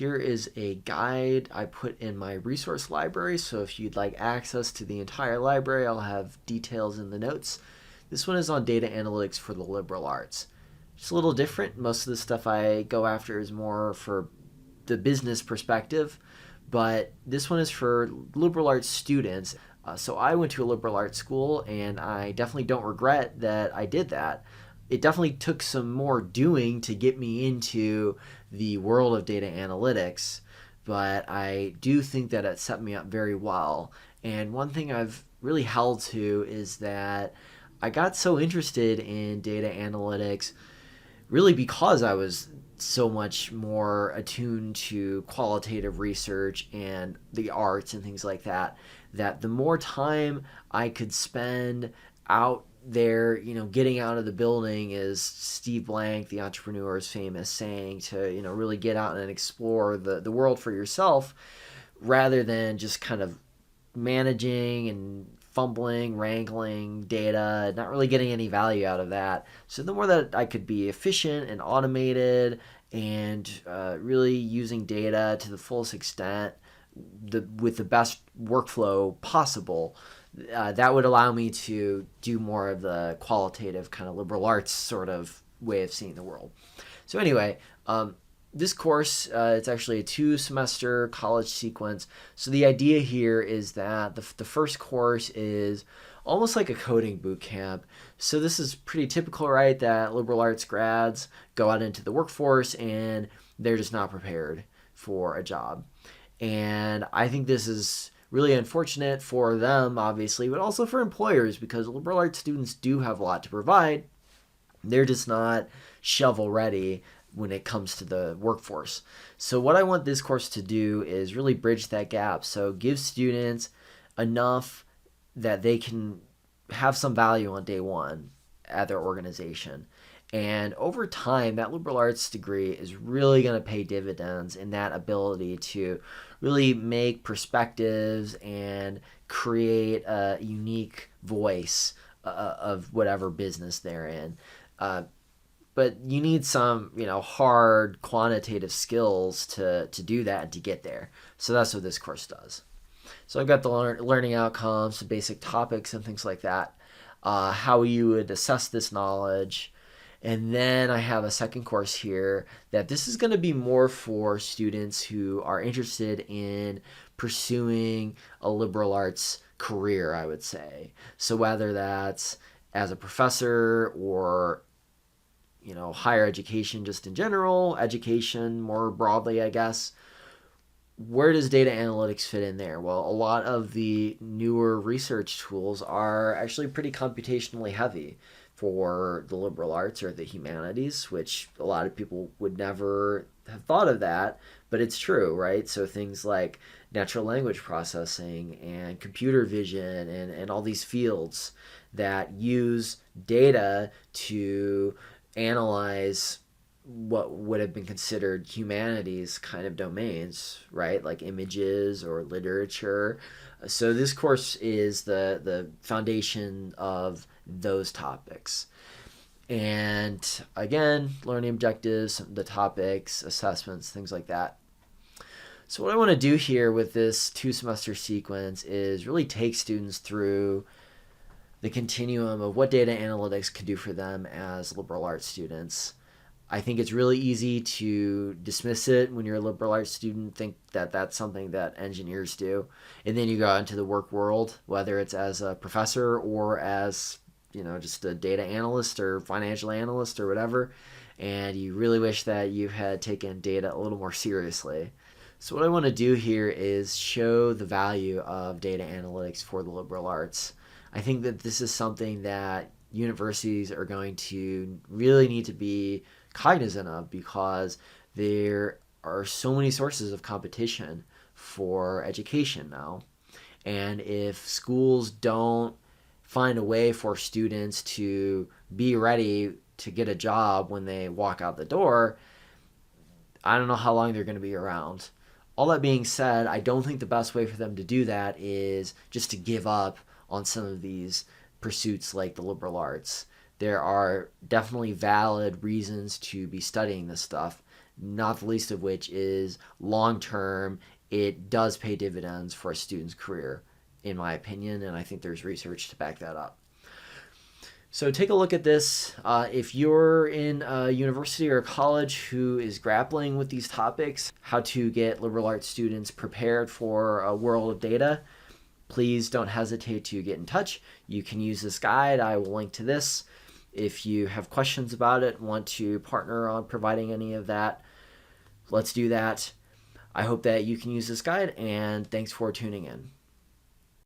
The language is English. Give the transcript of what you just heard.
here is a guide I put in my resource library. So if you'd like access to the entire library, I'll have details in the notes. This one is on data analytics for the liberal arts. It's a little different. Most of the stuff I go after is more for the business perspective, but this one is for liberal arts students. So I went to a liberal arts school, and I definitely don't regret that I did that. It definitely took some more doing to get me into the world of data analytics, but I do think that it set me up very well. And one thing I've really held to is that I got so interested in data analytics really because I was so much more attuned to qualitative research and the arts and things like that, that the more time I could spend out there, getting out of the building, is Steve Blank, the entrepreneur, is famous saying, to, really get out and explore the world for yourself, rather than just kind of managing and fumbling, wrangling data, not really getting any value out of that. So the more that I could be efficient and automated and really using data to the fullest extent, with the best workflow possible, that would allow me to do more of the qualitative kind of liberal arts sort of way of seeing the world. So anyway, this course, it's actually a 2-semester college sequence. So the idea here is that the first course is almost like a coding boot camp. So this is pretty typical, right? That liberal arts grads go out into the workforce and they're just not prepared for a job. And I think this is really unfortunate for them, obviously, but also for employers, because liberal arts students do have a lot to provide. They're just not shovel ready when it comes to the workforce. So what I want this course to do is really bridge that gap. So give students enough that they can have some value on day one at their organization. And over time, that liberal arts degree is really going to pay dividends in that ability to really make perspectives and create a unique voice of whatever business they're in. But you need some, hard quantitative skills to do that and to get there. So that's what this course does. So I've got the learning outcomes, the basic topics and things like that, how you would assess this knowledge. And then I have a second course here that this is going to be more for students who are interested in pursuing a liberal arts career, I would say. So whether that's as a professor or higher education just in general, education more broadly, I guess. Where does data analytics fit in there? Well, a lot of the newer research tools are actually pretty computationally heavy for the liberal arts or the humanities, which a lot of people would never have thought of that, but it's true, right? So things like natural language processing and computer vision and all these fields that use data to analyze what would have been considered humanities kind of domains, right? Like images or literature. So this course is the foundation of those topics. And again, learning objectives, the topics, assessments, things like that. So what I want to do here with this 2-semester sequence is really take students through the continuum of what data analytics can do for them as liberal arts students. I think it's really easy to dismiss it when you're a liberal arts student, think that that's something that engineers do. And then you go out into the work world, whether it's as a professor or as, just a data analyst or financial analyst or whatever, and you really wish that you had taken data a little more seriously. So what I want to do here is show the value of data analytics for the liberal arts. I think that this is something that universities are going to really need to be cognizant of, because there are so many sources of competition for education now. And if schools don't find a way for students to be ready to get a job when they walk out the door, I don't know how long they're going to be around. All that being said, I don't think the best way for them to do that is just to give up on some of these pursuits like the liberal arts. There are definitely valid reasons to be studying this stuff. not the least of which is long term, it does pay dividends for a student's career, in my opinion, and I think there's research to back that up. So take a look at this. If you're in a university or a college who is grappling with these topics, how to get liberal arts students prepared for a world of data, please don't hesitate to get in touch. You can use this guide. I will link to this. If you have questions about it, want to partner on providing any of that, let's do that. I hope that you can use this guide, and thanks for tuning in.